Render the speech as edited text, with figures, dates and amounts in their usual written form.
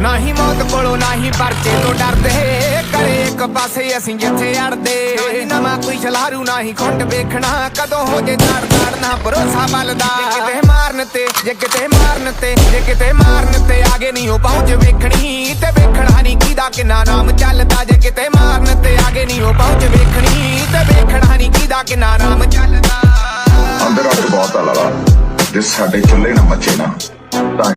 ना ही मौत कोलों ना ही परचे तो डरदे करे एक पासे असीं जिथे अड़दे नवा कोई छलारू ना ही खुंड वेखना कदों हो जे दाड़ दाड़ ना भरोसा बलदा जे किते मारन ते आगे नहीं हो पहुंच वेखनी ते वेखना नहीं कीदा किन्ना नाम चलदा जे किते मारन ते आगे नहीं हो पहुंच वेखनी ते वेखना नहीं कीदा किन्ना नाम चलदा अंदर अग बहुत आ लाला जिस साडे चुल्हे ना मचे ना